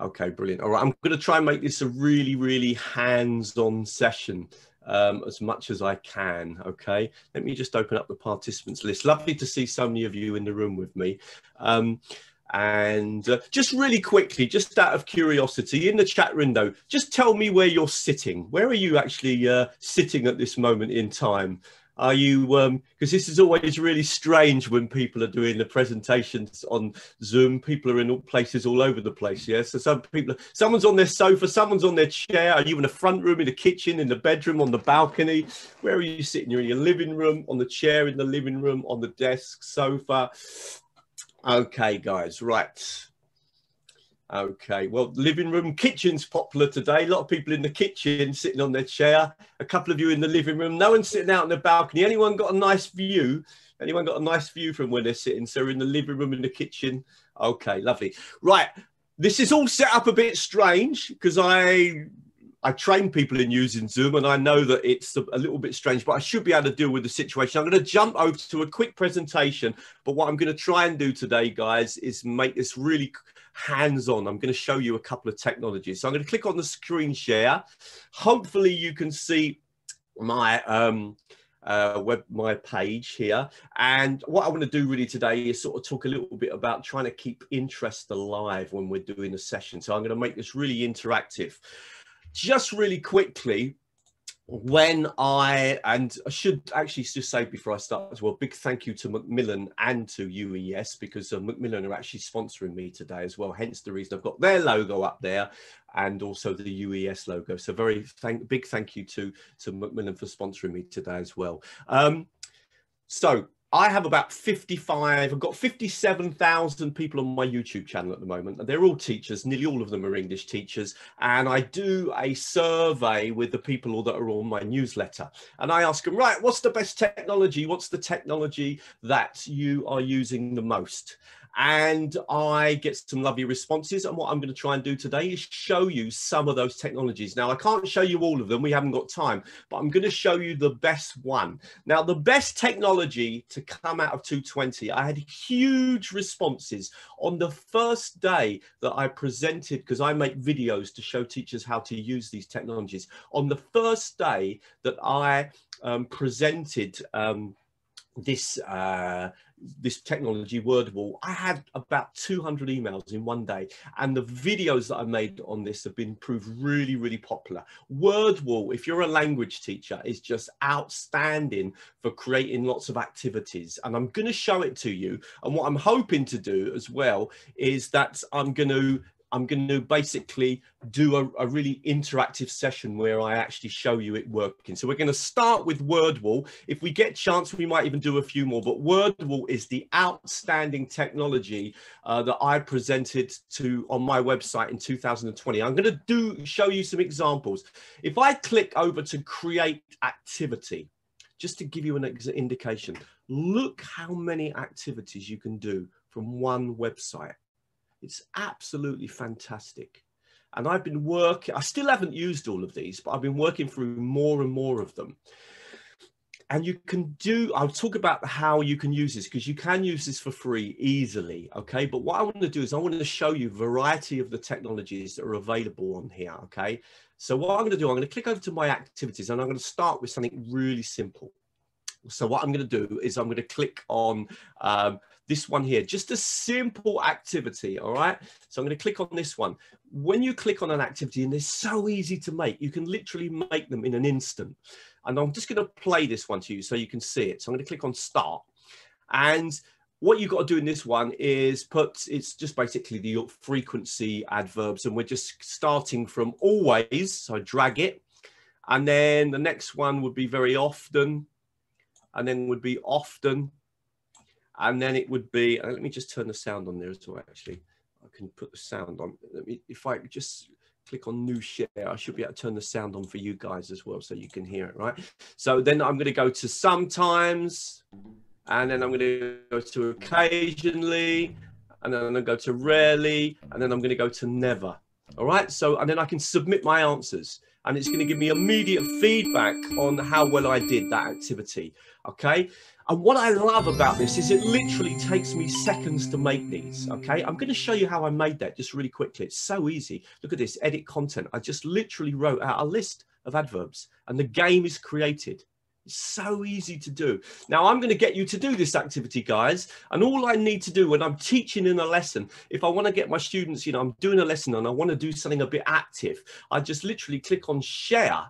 Okay, brilliant. All right, I'm going to try and make this a really, really hands-on session as much as I can. Okay, let me just open up the participants list. Lovely to see so many of you in the room with me. Just really quickly, just out of curiosity, in the chat window, just tell me where you're sitting. Where are you actually sitting at this moment in time? Are you, because this is always really strange when people are doing the presentations on Zoom. People are in all places all over the place. Yeah. So some people, someone's on their sofa, someone's on their chair. Are you in the front room, in the kitchen, in the bedroom, on the balcony? Where are you sitting? You're in your living room, on the chair in the living room, on the desk, sofa. Okay, guys, right. Okay, well, living room, kitchen's popular today. A lot of people in the kitchen sitting on their chair. A couple of you in the living room. No one's sitting out on the balcony. Anyone got a nice view? Anyone got a nice view from where they're sitting? So we're in the living room, in the kitchen. Okay, lovely. Right, this is all set up a bit strange because I train people in using Zoom, and I know that it's a little bit strange, but I should be able to deal with the situation. I'm going to jump over to a quick presentation, but what I'm going to try and do today, guys, is make this really hands-on. I'm going to show you a couple of technologies. So I'm going to click on the screen share. Hopefully you can see my my page here, and what I want to do really today is sort of talk a little bit about trying to keep interest alive when we're doing a session. So I'm going to make this really interactive. Just really quickly, I should actually just say before I start as well, big thank you to Macmillan and to UES, because Macmillan are actually sponsoring me today as well, hence the reason I've got their logo up there and also the UES logo. So big thank you to Macmillan for sponsoring me today as well. So I have about 55, I've got 57,000 people on my YouTube channel at the moment. They're all teachers, nearly all of them are English teachers. And I do a survey with the people that are on my newsletter. And I ask them, right, what's the best technology? What's the technology that you are using the most? And I get some lovely responses. And what I'm going to try and do today is show you some of those technologies. Now, I can't show you all of them. We haven't got time, but I'm going to show you the best one. Now, the best technology to come out of 220, I had huge responses on the first day that I presented, because I make videos to show teachers how to use these technologies. On the first day that I presented this technology, Wordwall, I had about 200 emails in one day, and the videos that I made on this have been proved really, really popular. Wordwall, if you're a language teacher, is just outstanding for creating lots of activities, and I'm going to show it to you. And what I'm hoping to do as well is that I'm going to basically do a really interactive session where I actually show you it working. So we're going to start with Wordwall. If we get a chance, we might even do a few more, but Wordwall is the outstanding technology that I presented on my website in 2020. I'm going to show you some examples. If I click over to create activity, just to give you an indication, look how many activities you can do from one website. It's absolutely fantastic. And I've been working, I still haven't used all of these, but I've been working through more and more of them. And you can I'll talk about how you can use this, because you can use this for free easily, okay? But what I want to do is I want to show you a variety of the technologies that are available on here, okay? So what I'm going to do, I'm going to click over to my activities, and I'm going to start with something really simple. So what I'm going to do is I'm going to click on this one here, just a simple activity, all right? So I'm going to click on this one. When you click on an activity, and they're so easy to make, you can literally make them in an instant. And I'm just going to play this one to you so you can see it. So I'm going to click on start. And what you've got to do in this one is it's just basically the frequency adverbs, and we're just starting from always. So I drag it. And then the next one would be very often. And then would be often, and then it would be, let me just turn the sound on there as well, actually. I can put the sound on. If I just click on new share, I should be able to turn the sound on for you guys as well, so you can hear it, right? So then I'm going to go to sometimes, and then I'm going to go to occasionally, and then I'm going to go to rarely, and then I'm going to go to never. All right, so, and then I can submit my answers, and it's going to give me immediate feedback on how well I did that activity. Okay, And what I love about this is it literally takes me seconds to make these, okay? I'm going to show you how I made that just really quickly. It's so easy. Look at this, edit content. I just literally wrote out a list of adverbs and the game is created. It's so easy to do. Now I'm going to get you to do this activity, guys. And all I need to do when I'm teaching in a lesson, if I want to get my students, you know, I'm doing a lesson and I want to do something a bit active, I just literally click on share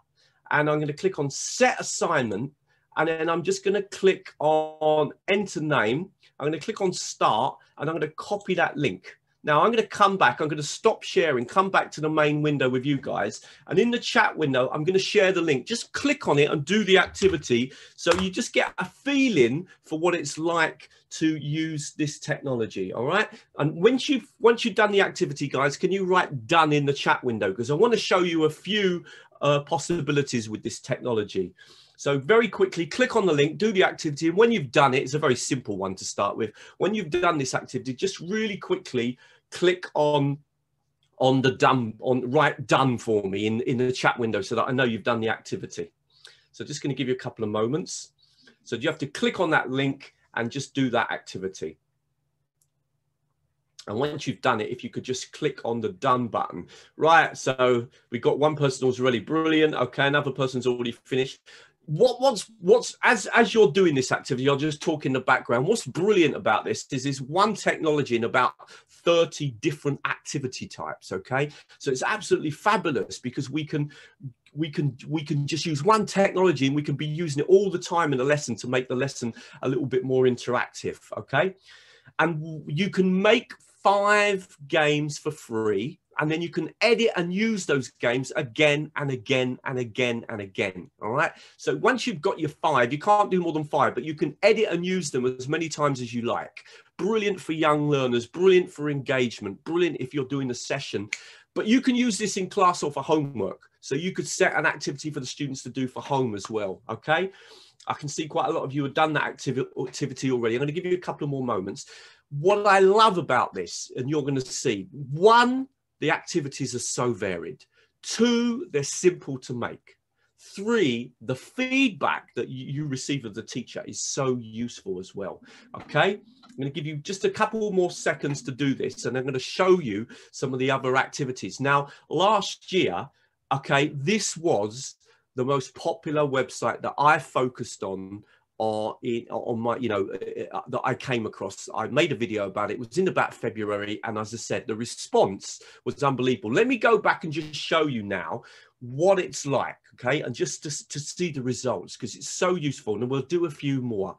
and I'm going to click on set assignment. And then I'm just going to click on enter name. I'm going to click on start and I'm going to copy that link. Now I'm going to come back. I'm going to stop sharing, come back to the main window with you guys. And in the chat window, I'm going to share the link. Just click on it and do the activity. So you just get a feeling for what it's like to use this technology. All right. And once you've done the activity, guys, can you write done in the chat window? Because I want to show you a few possibilities with this technology. So very quickly, click on the link, do the activity. And when you've done it, it's a very simple one to start with. When you've done this activity, just really quickly click on the done, write done for me in the chat window so that I know you've done the activity. So just going to give you a couple of moments. So you have to click on that link and just do that activity. And once you've done it, if you could just click on the done button. Right, so we've got one person who's really brilliant. Okay, another person's already finished. As you're doing this activity, you're just talking in the background. What's brilliant about this is this one technology in about 30 different activity types. Okay, so it's absolutely fabulous because we can just use one technology and we can be using it all the time in the lesson to make the lesson a little bit more interactive. Okay, and you can make 5 games for free. And then you can edit and use those games again and again and again and again. All right. So once you've got your 5, you can't do more than 5, but you can edit and use them as many times as you like. Brilliant for young learners, brilliant for engagement, brilliant if you're doing a session. But you can use this in class or for homework. So you could set an activity for the students to do for home as well. Okay. I can see quite a lot of you have done that activity already. I'm going to give you a couple of more moments. What I love about this, and you're going to see, 1, the activities are so varied. 2, they're simple to make. 3, the feedback that you receive of the teacher is so useful as well. Okay, I'm going to give you just a couple more seconds to do this, and I'm going to show you some of the other activities. Now, last year, okay, this was the most popular website that I focused on my, you know, that I came across. I made a video about it. It was in about February. And as I said, the response was unbelievable. Let me go back and just show you now what it's like, okay? And just to see the results, because it's so useful. And we'll do a few more.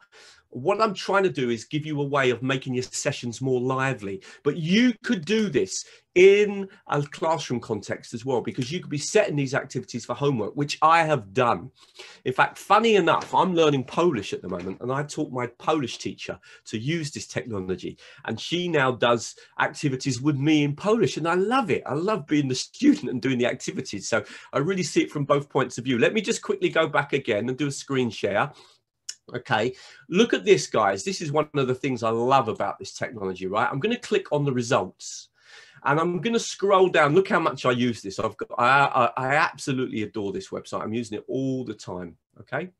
What I'm trying to do is give you a way of making your sessions more lively, but you could do this in a classroom context as well, because you could be setting these activities for homework, which I have done. In fact, funny enough, I'm learning Polish at the moment, and I taught my Polish teacher to use this technology, and she now does activities with me in Polish, and I love it. I love being the student and doing the activities. So I really see it from both points of view. Let me just quickly go back again and do a screen share. Okay, look at this, guys. This is one of the things I love about this technology, right? I'm going to click on the results and I'm going to scroll down. Look how much I use this. I absolutely adore this website. I'm using it all the time. Okay,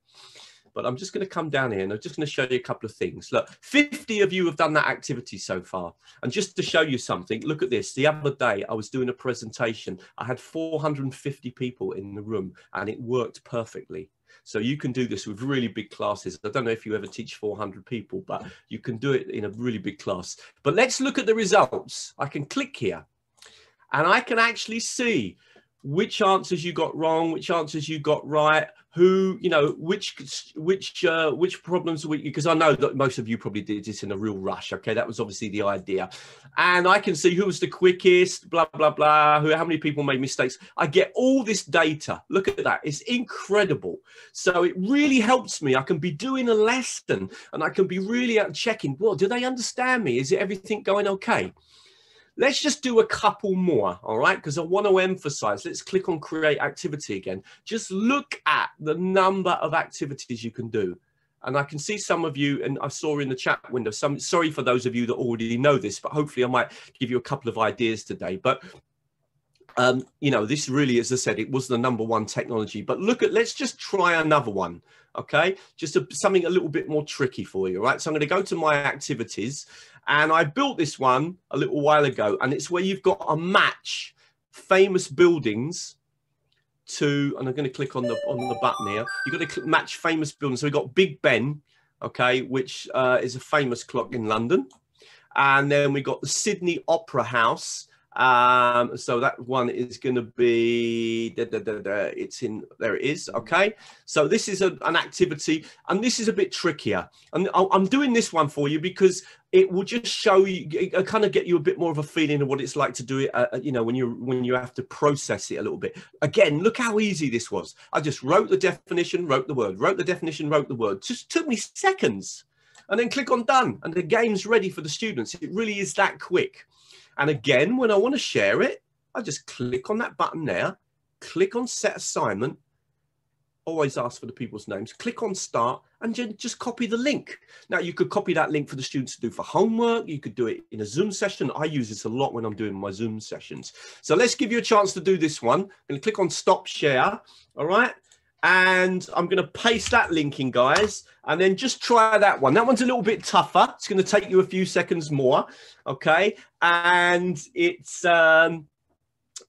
but I'm just going to come down here and I'm just going to show you a couple of things. Look, 50 of you have done that activity so far. And just to show you something, look at this. The other day I was doing a presentation. I had 450 people in the room and it worked perfectly. So you can do this with really big classes. I don't know if you ever teach 400 people, but you can do it in a really big class. But let's look at the results. I can click here and I can actually see which answers you got wrong, which answers you got right, who, you know, which problems we, because I know that most of you probably did this in a real rush. Okay, that was obviously the idea. And I can see who was the quickest, blah, blah, blah, how many people made mistakes. I get all this data. Look at that. It's incredible. So it really helps me. I can be doing a lesson and I can be really checking, well, do they understand me? Is it everything going okay? Let's just do a couple more, all right? Because I want to emphasize, let's click on create activity again. Just look at the number of activities you can do. And I can see some of you, and I saw in the chat window, sorry for those of you that already know this, but hopefully I might give you a couple of ideas today. But You know, this really, as I said, it was the #1 technology. But look at, let's just try another one. Okay, just something a little bit more tricky for you. Right, so I'm going to go to my activities, and I built this one a little while ago, and it's where you've got to match famous buildings to, and I'm going to click on the button here. You've got to match famous buildings. So we've got Big Ben, okay, which is a famous clock in London, and then we got the Sydney Opera House. So that one is going to be it's in there. It is. Okay, so this is an activity, and this is a bit trickier, and I'm doing this one for you because it will just show you, kind of get you a bit more of a feeling of what it's like to do it, you know, when you have to process it a little bit. Again, look how easy this was. I just wrote the definition, wrote the word, wrote the definition, wrote the word. Just took me seconds, and then click on done, and the game's ready for the students. It really is that quick. And again, when I want to share it, I just click on that button there, click on set assignment, always ask for the people's names, click on start, and just copy the link. Now, you could copy that link for the students to do for homework. You could do it in a Zoom session. I use this a lot when I'm doing my Zoom sessions. So let's give you a chance to do this one. I'm going to click on stop share. All right. And I'm going to paste that link in, guys, and then just try that one. That one's a little bit tougher. It's going to take you a few seconds more, okay? And it's,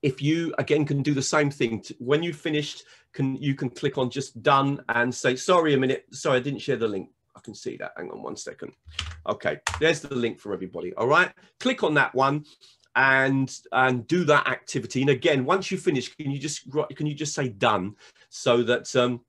if you, again, can do the same thing. When you've finished, you can click on just done and say, sorry, a minute. Sorry, I didn't share the link. I can see that. Hang on 1 second. Okay, there's the link for everybody, all right? Click on that one and do that activity. And again, once you finish, can you just say done, so that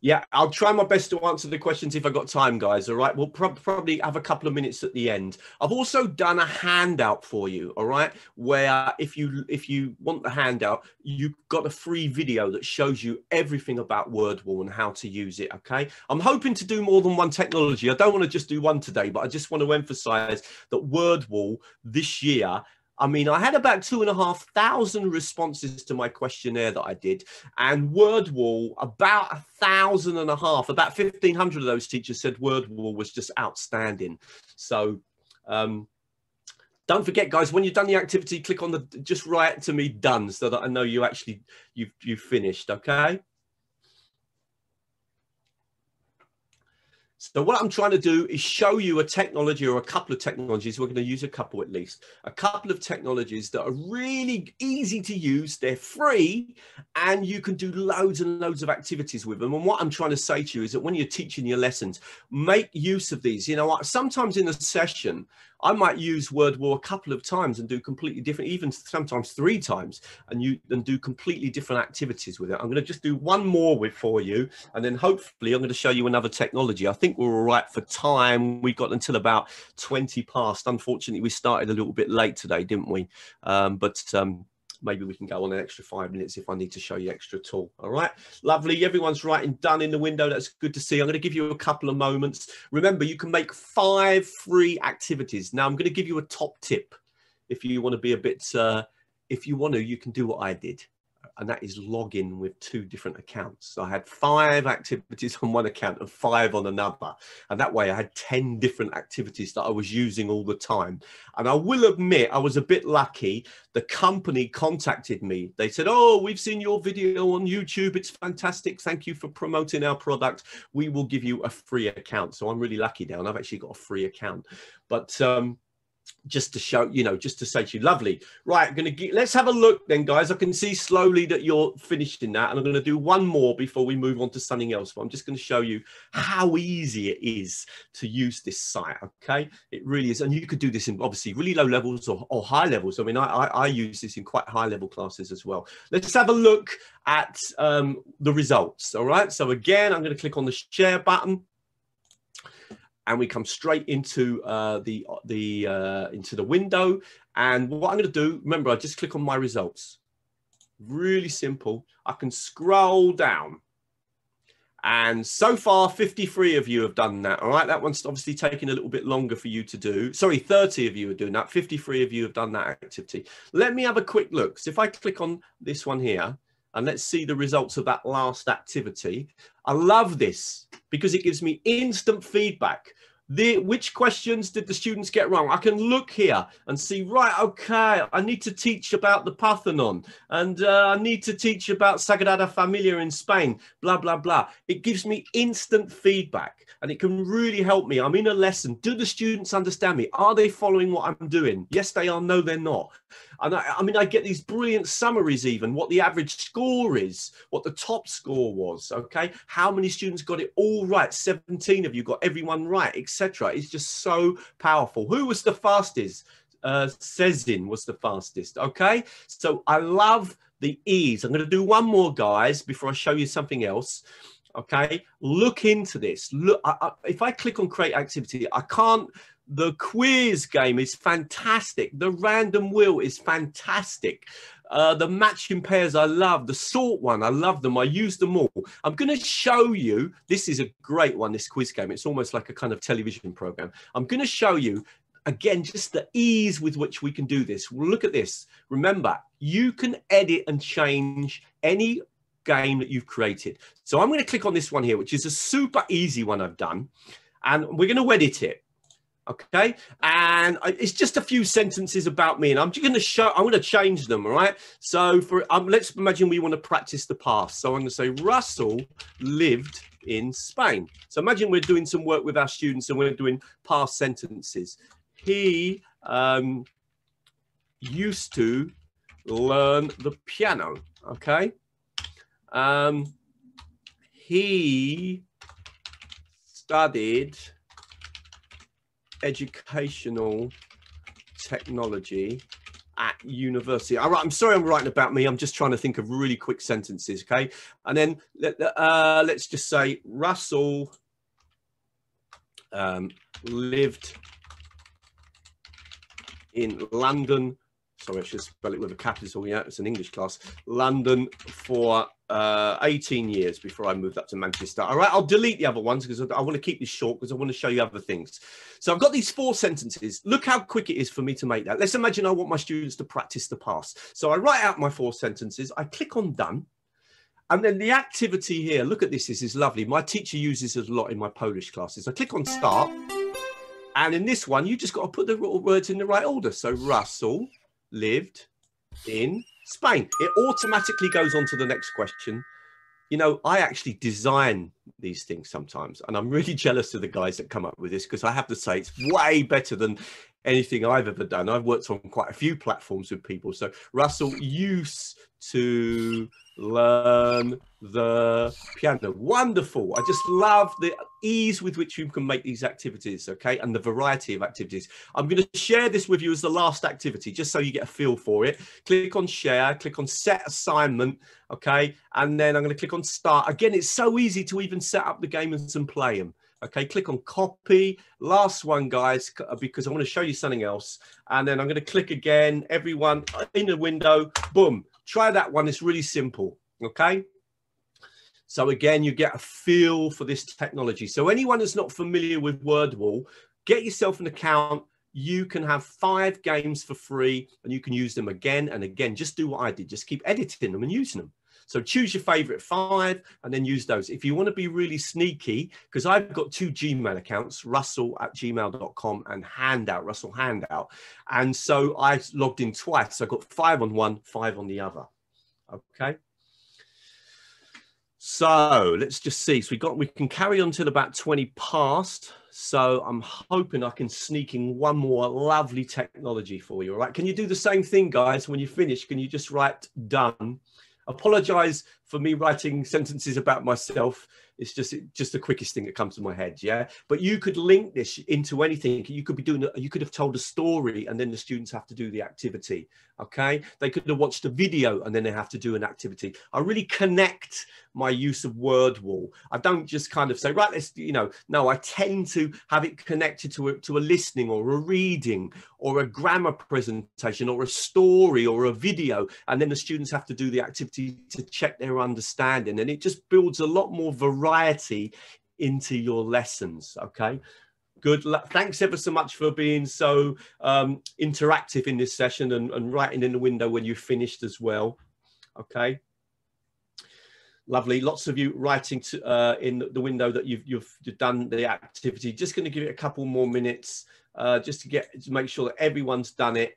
yeah, I'll try my best to answer the questions if I've got time, guys. All right, we'll probably have a couple of minutes at the end. I've also done a handout for you, all right, where if you want the handout, you've got a free video that shows you everything about WordWall and how to use it, okay? I'm hoping to do more than one technology. I don't want to just do one today, but I just want to emphasize that WordWall this year, I mean, I had about 2,500 responses to my questionnaire that I did, and WordWall, about 1,500, about 1,500 of those teachers said WordWall was just outstanding. So don't forget, guys, when you've done the activity, click on just write to me done, so that I know you've finished, okay? So what I'm trying to do is show you a technology, or a couple of technologies. We're going to use a couple at least. A couple of technologies that are really easy to use. They're free, and you can do loads and loads of activities with them. And what I'm trying to say to you is that when you're teaching your lessons, make use of these. You know, sometimes in a session, I might use WordWall a couple of times and do completely different, even sometimes 3 times, and do completely different activities with it. I'm going to just do one more for you, and then hopefully I'm going to show you another technology. I think we're all right for time. We got until about 20 past. Unfortunately, we started a little bit late today, didn't we? Maybe we can go on an extra 5 minutes if I need to show you extra at all. All right, lovely. Everyone's writing done in the window. That's good to see. I'm going to give you a couple of moments. Remember, you can make 5 free activities. Now, I'm going to give you a top tip. If you want to be a bit, if you want to, you can do what I did. And that is log in with 2 different accounts. So I had 5 activities on one account and 5 on another. And that way I had 10 different activities that I was using all the time. And I will admit, I was a bit lucky. The company contacted me. They said, oh, we've seen your video on YouTube. It's fantastic. Thank you for promoting our product. We will give you a free account. So I'm really lucky now. And I've actually got a free account. But just to show, you know, just to say to you, lovely. Right, let's have a look then, guys. I can see slowly that you're finishing that, and I'm going to do one more before we move on to something else. But I'm just going to show you how easy it is to use this site, okay? It really is, and you could do this in obviously really low levels or high levels. I mean, I use this in quite high level classes as well. Let's have a look at the results, all right? So again, I'm going to click on the share button, and we come straight into the window. And what I'm going to do, remember, I just click on my results. Really simple. I can scroll down, and so far 53 of you have done that. All right, that one's obviously taking a little bit longer for you to do. Sorry, 30 of you are doing that. 53 of you have done that activity. Let me have a quick look. So if I click on this one here, and let's see the results of that last activity. I love this because it gives me instant feedback. Which questions did the students get wrong? I can look here and see, right, okay, I need to teach about the Parthenon, and I need to teach about Sagrada Familia in Spain, blah, blah, blah. It gives me instant feedback, and it can really help me. I'm in a lesson. Do the students understand me? Are they following what I'm doing? Yes, they are. No, they're not. And I mean, I get these brilliant summaries, even what the average score is, what the top score was, okay? How many students got it all right? 17 of you got everyone right, etc. It's just so powerful. Who was the fastest? Cezin was the fastest, okay? So I love the ease. I'm going to do one more, guys, before I show you something else. Okay, look into this. Look, if I click on create activity, I can't. The quiz game is fantastic. The random wheel is fantastic. The matching pairs, I love. The sort one, I love them. I use them all. I'm going to show you. This is a great one, this quiz game. It's almost like a kind of television program. I'm going to show you, again, just the ease with which we can do this. Look at this. Remember, you can edit and change any game that you've created. So I'm going to click on this one here, which is a super easy one I've done. And we're going to edit it. Okay, and it's just a few sentences about me, and I'm just going to show. I'm going to change them. All right. So for let's imagine we want to practice the past. So I'm going to say Russell lived in Spain. So imagine we're doing some work with our students, and we're doing past sentences. He used to learn the piano. Okay. He studied educational technology at university. All right, I'm sorry I'm writing about me. I'm just trying to think of really quick sentences, okay? And then let's just say Russell lived in London. Sorry, I should spell it with a capital. Yeah, it's an English class. London for 18 years before I moved up to Manchester. All right, I'll delete the other ones because I want to keep this short because I want to show you other things. So I've got these 4 sentences. Look how quick it is for me to make that. Let's imagine I want my students to practice the past. So I write out my 4 sentences. I click on done. And then the activity here, look at this. This is lovely. My teacher uses it a lot in my Polish classes. I click on start. And in this one, you just got to put the words in the right order. So Russell lived in Spain. It automatically goes on to the next question. You know, I actually design these things sometimes, and I'm really jealous of the guys that come up with this because I have to say it's way better than anything I've ever done. I've worked on quite a few platforms with people. So Russell used to learn the piano. Wonderful. I just love the ease with which you can make these activities, okay, and the variety of activities. I'm going to share this with you as the last activity, just so you get a feel for it. Click on share, click on set assignment, okay, and then I'm going to click on start. Again, it's so easy to even set up the games and play them. Okay, click on copy. Last one, guys, because I want to show you something else. And then I'm going to click again. Everyone in the window, boom. Try that one. It's really simple. Okay. So again, you get a feel for this technology. So anyone that's not familiar with WordWall, get yourself an account. You can have 5 games for free and you can use them again and again. Just do what I did. Just keep editing them and using them. So choose your favorite 5 and then use those. If you want to be really sneaky, because I've got 2 Gmail accounts, russell@gmail.com and Handout, Russell Handout. And so I logged in twice. So I got 5 on one, 5 on the other. Okay. So let's just see. So we can carry on till about 20 past. So I'm hoping I can sneak in one more lovely technology for you. All right. Can you do the same thing, guys? When you finish, can you just write done? Apologize for me writing sentences about myself. It's just the quickest thing that comes to my head. Yeah. But you could link this into anything. You could be doing, you could have told a story and then the students have to do the activity. Okay. They could have watched a video and then they have to do an activity. I really connect my use of WordWall. I don't just kind of say, right, let's, you know, no, I tend to have it connected to a listening or a reading or a grammar presentation or a story or a video. And then the students have to do the activity to check their understanding. And it just builds a lot more variety into your lessons. Okay. Good luck. Thanks ever so much for being so interactive in this session and writing in the window when you finished as well. Okay. Lovely. Lots of you writing to, in the window that you've done the activity. Just going to give it a couple more minutes just to make sure that everyone's done it.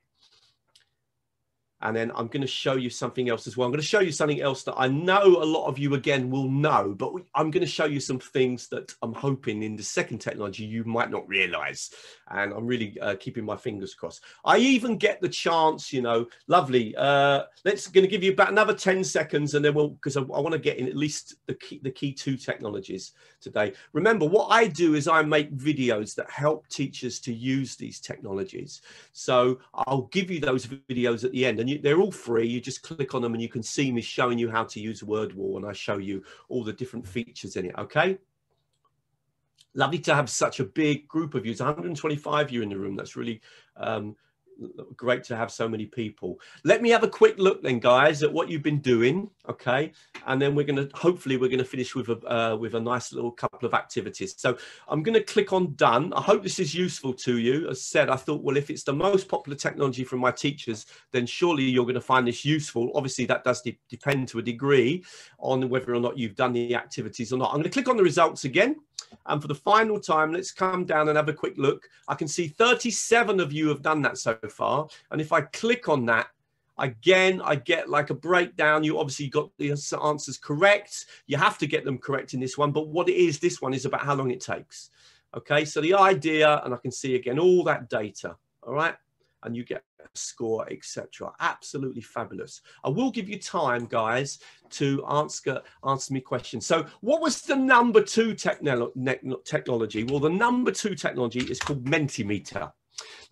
And then I'm going to show you something else as well. I'm going to show you something else that I know a lot of you, again, will know, but I'm going to show you some things that I'm hoping in the second technology you might not realize. And I'm really keeping my fingers crossed. I even get the chance, you know, lovely. Let's going to give you about another 10 seconds and then because I want to get in at least the key two technologies today. Remember, what I do is I make videos that help teachers to use these technologies. So I'll give you those videos at the end, and they're all free. You just click on them and you can see me showing you how to use WordWall, and I show you all the different features in it. Okay. Lovely to have such a big group of you. It's 125 you in the room. That's really great to have so many people. Let me have a quick look then, guys, at what you've been doing. Okay. And then hopefully we're going to finish with a nice little couple of activities. So I'm going to click on done. I hope this is useful to you. As said, I thought, well, if it's the most popular technology from my teachers, then surely you're going to find this useful. Obviously that does depend to a degree on whether or not you've done the activities or not. I'm going to click on the results again. And for the final time, let's come down and have a quick look. I can see 37 of you have done that so far. And if I click on that, again, I get like a breakdown. You obviously got the answers correct. You have to get them correct in this one. But what it is, this one is about how long it takes. Okay, so the idea, and I can see again all that data. All right. And you get a score, etc. Absolutely fabulous. I will give you time, guys, to answer me questions. So what was the number 2 technology? Well, the number 2 technology is called Mentimeter.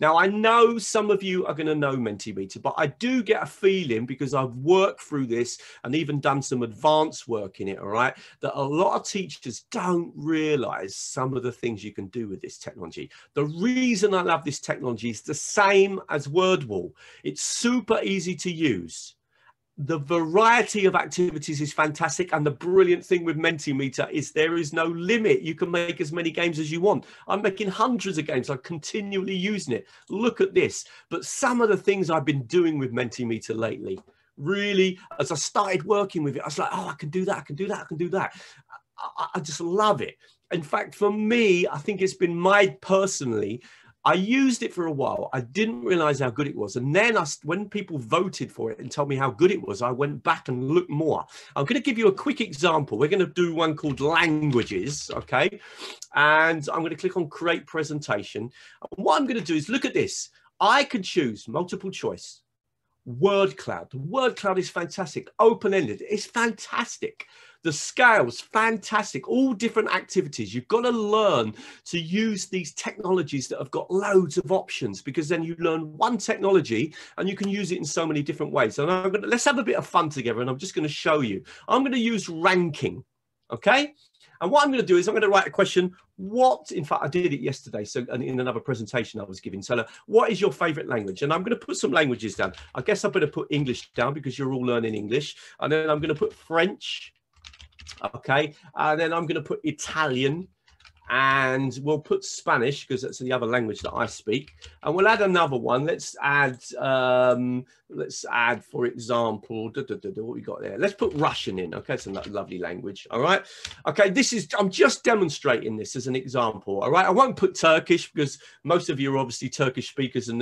Now, I know some of you are going to know Mentimeter, but I do get a feeling, because I've worked through this and even done some advanced work in it, all right, that a lot of teachers don't realize some of the things you can do with this technology. The reason I love this technology is the same as WordWall. It's super easy to use. The variety of activities is fantastic, and the brilliant thing with Mentimeter is there is no limit. You can make as many games as you want. I'm making hundreds of games. I'm continually using it. Look at this. But some of the things I've been doing with Mentimeter lately, really, as I started working with it, I was like, oh, I can do that, I can do that, I can do that. I just love it. In fact, for me, I think it's been personally, I used it for a while. I didn't realize how good it was. And then when people voted for it and told me how good it was, I went back and looked more. I'm going to give you a quick example. We're going to do one called languages. Okay. And I'm going to click on create presentation. And what I'm going to do is look at this. I can choose multiple choice. Word cloud. The word cloud is fantastic. Open-ended. It's fantastic. The scales, fantastic. All different activities. You've got to learn to use these technologies that have got loads of options, because then you learn one technology and you can use it in so many different ways. And let's have a bit of fun together, and I'm just going to show you. I'm going to use ranking. Okay. And what I'm going to do is I'm going to write a question. In fact, I did it yesterday. So in another presentation I was giving. So what is your favorite language? And I'm going to put some languages down. I guess I better put English down because you're all learning English. And then I'm going to put French. Okay. And then I'm going to put Italian. And we'll put Spanish because that's the other language that I speak. And we'll add another one. Let's add, for example, what we got there. Let's put Russian in. Okay, it's a lovely language. All right. Okay, I'm just demonstrating this as an example. All right. I won't put Turkish because most of you are obviously Turkish speakers, and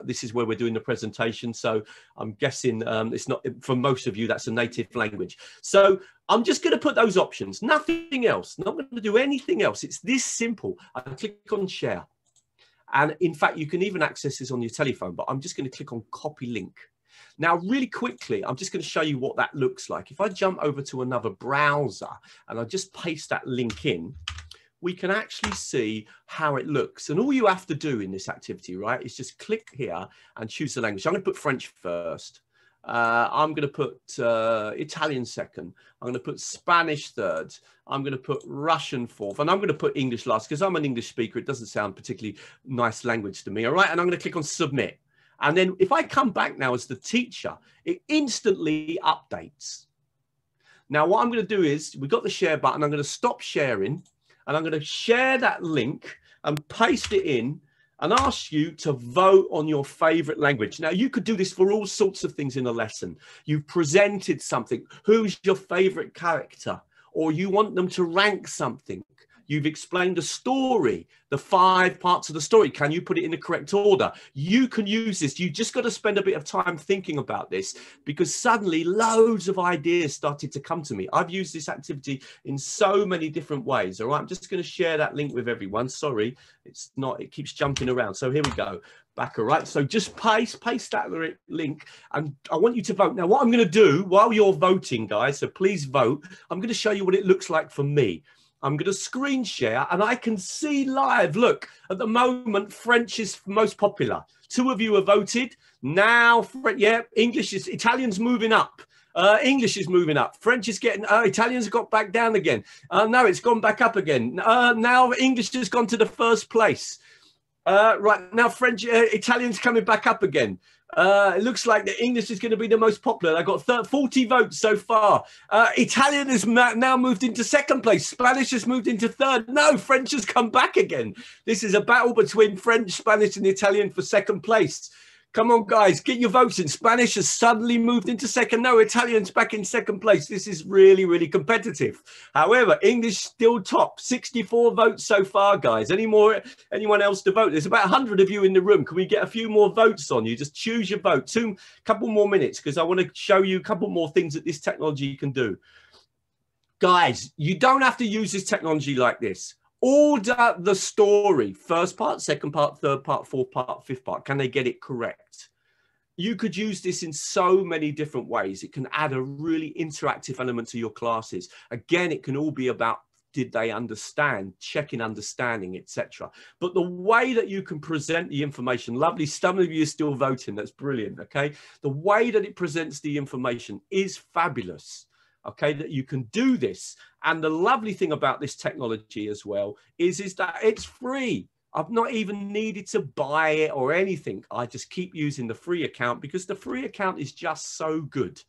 this is where we're doing the presentation. So I'm guessing it's not, for most of you, that's a native language. So I'm just going to put those options, nothing else. Not going to do anything else. It's this simple. I click on share. And in fact, you can even access this on your telephone, but I'm just going to click on copy link. Now, really quickly, I'm just going to show you what that looks like. If I jump over to another browser and I just paste that link in, we can actually see how it looks. And all you have to do in this activity, right, is just click here and choose the language. I'm going to put French first. I'm going to put Italian second. I'm going to put Spanish third. I'm going to put Russian fourth. And I'm going to put English last because I'm an English speaker. It doesn't sound particularly nice language to me. All right. And I'm going to click on submit. And then if I come back now as the teacher, it instantly updates. Now, what I'm going to do is we've got the share button. I'm going to stop sharing and I'm going to share that link and paste it in. and ask you to vote on your favorite language. Now, you could do this for all sorts of things in a lesson. You've presented something. Who's your favorite character? Or you want them to rank something. You've explained a story, the 5 parts of the story. Can you put it in the correct order? You can use this. You just got to spend a bit of time thinking about this, because suddenly loads of ideas started to come to me. I've used this activity in so many different ways. All right, I'm just going to share that link with everyone. Sorry, it's not, it keeps jumping around. So here we go. Back, all right. So just paste that link, and I want you to vote. Now, what I'm going to do while you're voting, guys, so please vote, I'm going to show you what it looks like for me. I'm going to screen share, and I can see live. Look, at the moment, French is most popular. 2 of you have voted. Now, yeah, Italian's moving up. English is moving up. French is getting, Italian's got back down again. No, it's gone back up again. Now English has gone to the 1st place. Right, now Italian's coming back up again. It looks like the English is going to be the most popular. I got 40 votes so far. Italian has now moved into 2nd place. Spanish has moved into 3rd. No, French has come back again. This is a battle between French, Spanish, and Italian for 2nd place. Come on, guys, get your votes in. Spanish has suddenly moved into 2nd. No, Italian's back in 2nd place. This is really, really competitive. However, English still top. 64 votes so far, guys. Anyone else to vote? There's about 100 of you in the room. Can we get a few more votes on you? Just choose your vote. Couple more minutes, because I want to show you a couple more things that this technology can do. Guys, you don't have to use this technology like this. Order the story. 1st part, 2nd part, 3rd part, 4th part, 5th part. Can they get it correct? You could use this in so many different ways. It can add a really interactive element to your classes. Again, it can all be about, did they understand, checking understanding, etc. But the way that you can present the information, lovely, some of you are still voting. That's brilliant, okay? The way that it presents the information is fabulous. Okay, that you can do this. And the lovely thing about this technology as well is that it's free. I've not even needed to buy it or anything. I just keep using the free account, because the free account is just so good.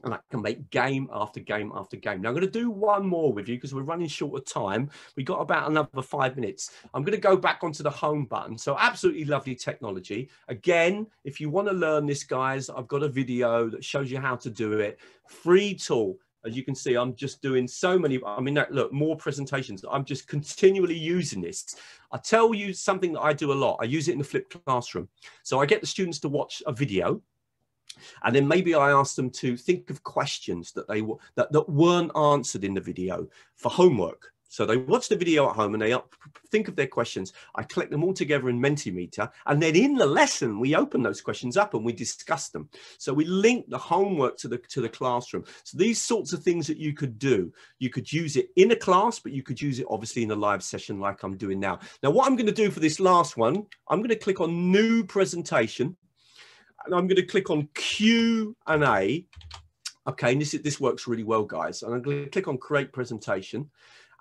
And I can make game after game after game. Now, I'm going to do one more with you, because we're running short of time. We've got about another 5 minutes. I'm going to go back onto the home button. So absolutely lovely technology. Again, if you want to learn this, guys, I've got a video that shows you how to do it. Free tool. As you can see, I'm just doing so many. I mean, look, more presentations. I'm just continually using this. I tell you something that I do a lot. I use it in the flipped classroom. So I get the students to watch a video, and then maybe I ask them to think of questions that that weren't answered in the video for homework. So they watch the video at home and they think of their questions. I collect them all together in Mentimeter, and then in the lesson we open those questions up and we discuss them. So we link the homework to the classroom. So these sorts of things that you could do, you could use it in a class, but you could use it obviously in a live session like I'm doing now. Now, what I'm going to do for this last one, I'm going to click on New Presentation. And I'm going to click on Q&A. Okay, and this works really well, guys. And I'm going to click on Create Presentation.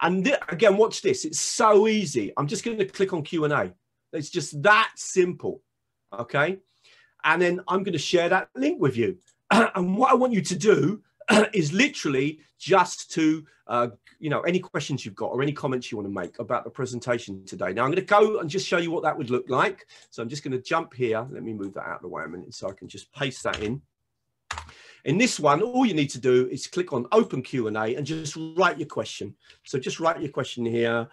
And again, watch this. It's so easy. I'm just going to click on Q&A. It's just that simple. Okay. And then I'm going to share that link with you. And what I want you to do is literally just to, any questions you've got or any comments you want to make about the presentation today. Now I'm going to go and just show you what that would look like. So I'm just going to jump here. Let me move that out of the way a minute so I can just paste that in. In this one, all you need to do is click on Open Q&A and just write your question. So just write your question here,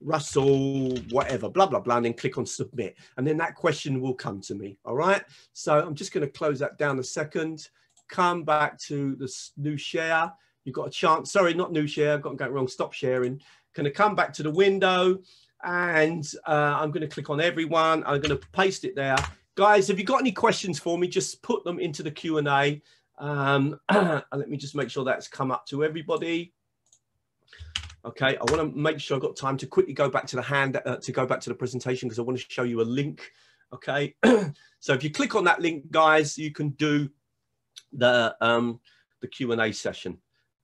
Russell, whatever, blah, blah, blah, and then click on Submit. And then that question will come to me, all right? So I'm just going to close that down a second, come back to the new share. You've got a chance, sorry, not new share, I've got it wrong, stop sharing. Going to come back to the window, and I'm going to click on everyone. I'm going to paste it there. Guys, have you got any questions for me? Just put them into the Q&A. And let me just make sure that's come up to everybody. Okay, I want to make sure I've got time to quickly go back to the presentation, because I want to show you a link. Okay, so if you click on that link, guys, you can do the Q&A session.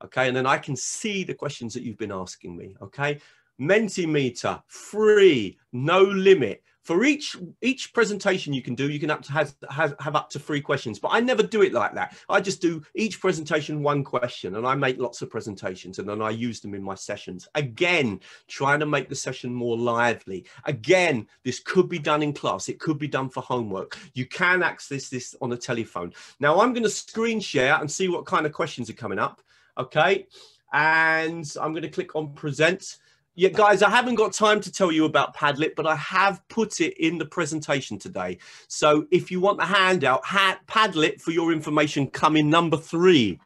Okay, and then I can see the questions that you've been asking me. Okay, Mentimeter, free, no limit. For each presentation you can do, you can have up to 3 questions, but I never do it like that. I just do each presentation 1 question, and I make lots of presentations, and then I use them in my sessions. Again, trying to make the session more lively. Again, this could be done in class. It could be done for homework. You can access this on a telephone. Now I'm going to screen share and see what kind of questions are coming up. Okay. And I'm going to click on present. Yeah, guys, I haven't got time to tell you about Padlet, but I have put it in the presentation today. So if you want the handout, Padlet, for your information, come in number 3.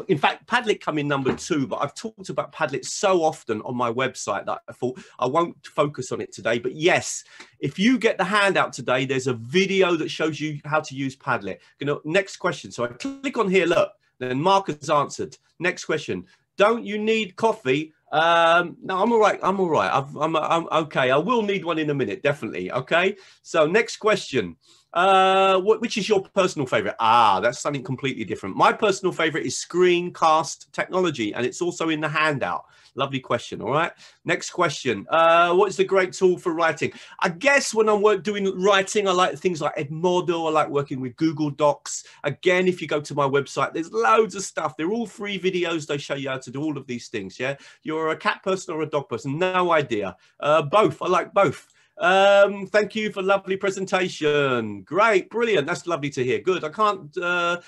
In fact, Padlet come in number 2, but I've talked about Padlet so often on my website that I thought I won't focus on it today. But yes, if you get the handout today, there's a video that shows you how to use Padlet. Next question. So I click on here, look, then Mark has answered. Next question. Don't you need coffee? No, I'm all right. I'm all right. I'm okay. I will need one in a minute, definitely. Okay. So next question. Which is your personal favorite? That's something completely different. My personal favorite is screencast technology, and it's also in the handout. Lovely question. All right. Next question. What is the great tool for writing? I guess when I'm doing writing, I like things like Edmodo. I like working with Google Docs. Again, if you go to my website, there's loads of stuff. They're all free videos. They show you how to do all of these things. Yeah. You're a cat person or a dog person? No idea. Both. I like both. Thank you for lovely presentation. Great, brilliant. That's lovely to hear. Good. I can't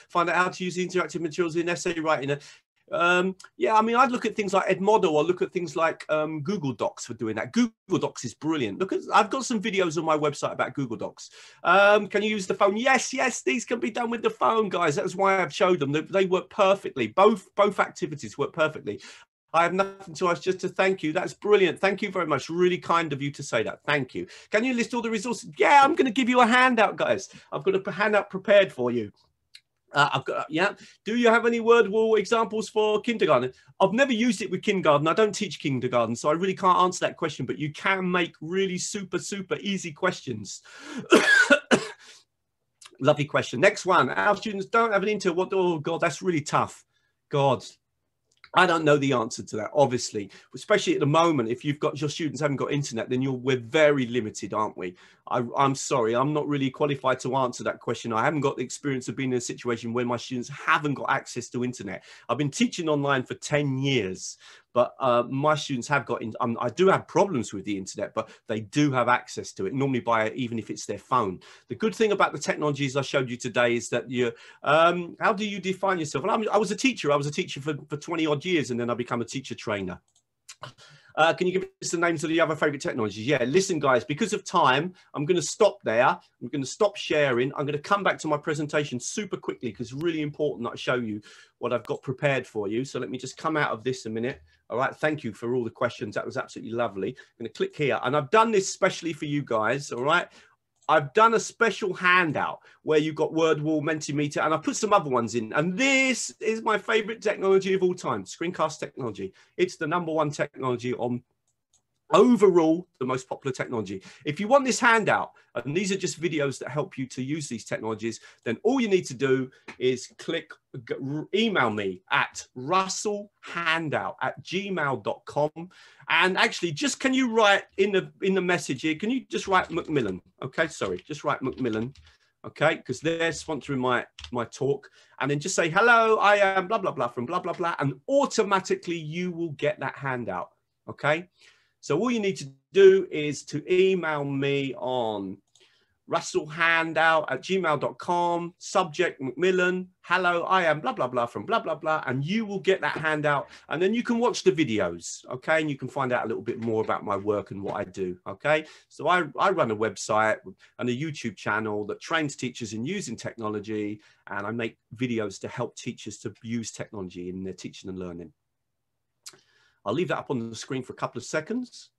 find out how to use the interactive materials in essay writing. Yeah, I mean, I'd look at things like Edmodo, or look at things like Google Docs for doing that. Google Docs is brilliant. Look, I've got some videos on my website about Google Docs. Can you use the phone? Yes, these can be done with the phone, guys. That's why I've showed them. They work perfectly. Both activities work perfectly. I have nothing to ask, just to thank you. That's brilliant. Thank you very much. Really kind of you to say that. Thank you. Can you list all the resources? Yeah, I'm going to give you a handout, guys. I've got a handout prepared for you. Yeah. Do you have any WordWall examples for kindergarten? I've never used it with kindergarten. I don't teach kindergarten, so I really can't answer that question, but you can make really super easy questions. Lovely question. Next one. Our students don't have an internet. Oh God, that's really tough. God, I don't know the answer to that, obviously, especially at the moment. If you've got your students haven't got internet, then we're very limited, aren't we? I'm sorry, I'm not really qualified to answer that question. I haven't got the experience of being in a situation where my students haven't got access to internet. I've been teaching online for 10 years, but my students have got I do have problems with the internet, but they do have access to it, normally even if it's their phone. The good thing about the technologies I showed you today is that how do you define yourself? Well, I was a teacher. I was a teacher for 20 odd years, and then I became a teacher trainer. Can you give us the names of the other favorite technologies? Yeah, listen, guys, because of time, I'm going to stop there. I'm going to stop sharing. I'm going to come back to my presentation super quickly because it's really important that I show you what I've got prepared for you. So let me just come out of this a minute. All right. Thank you for all the questions. That was absolutely lovely. I'm going to click here, and I've done this specially for you guys. All right. I've done a special handout where you've got WordWall, Mentimeter, and I put some other ones in. And this is my favorite technology of all time, screencast technology. It's the #1 technology on overall the most popular technology. If you want this handout, and these are just videos that help you to use these technologies, then all you need to do is email me at russellhandout@gmail.com. And actually, just can you write in the message here, can you just write Macmillan? Okay, sorry, just write Macmillan. Okay, because they're sponsoring my talk, and then just say, hello, I am blah, blah, blah from blah, blah, blah, and automatically you will get that handout. Okay. So all you need to do is to email me on russellhandout@gmail.com, subject Macmillan, hello, I am blah, blah, blah from blah, blah, blah, and you will get that handout, and then you can watch the videos, okay, and you can find out a little bit more about my work and what I do, okay. So I run a website and a YouTube channel that trains teachers in using technology, and I make videos to help teachers to use technology in their teaching and learning. I'll leave that up on the screen for a couple of seconds.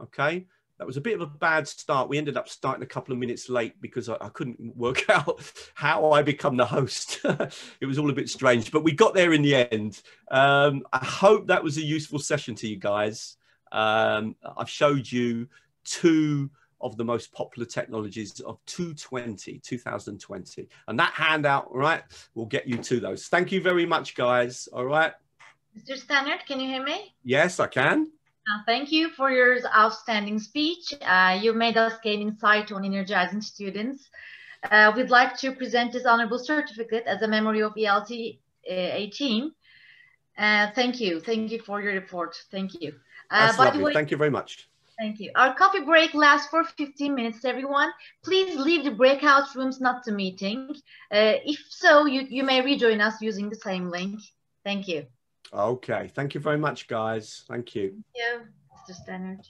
Okay, that was a bit of a bad start. We ended up starting a couple of minutes late because I couldn't work out how I become the host. It was all a bit strange, but we got there in the end. I hope that was a useful session to you guys. I've showed you 2 of the most popular technologies of 2020, and that handout, right, will get you to those. Thank you very much, guys. All right. Mr. Stannard, can you hear me? Yes, I can. Thank you for your outstanding speech. You made us gain insight on energizing students. We'd like to present this honorable certificate as a memory of ELT 18. Thank you. Thank you for your report. Thank you. That's By the lovely. way, Thank you very much. thank you. Our coffee break lasts for 15 minutes, everyone. Please leave the breakout rooms, not the meeting. If so, you may rejoin us using the same link. Thank you. Okay. Thank you very much, guys. Thank you. Thank you, Mr. Stannard.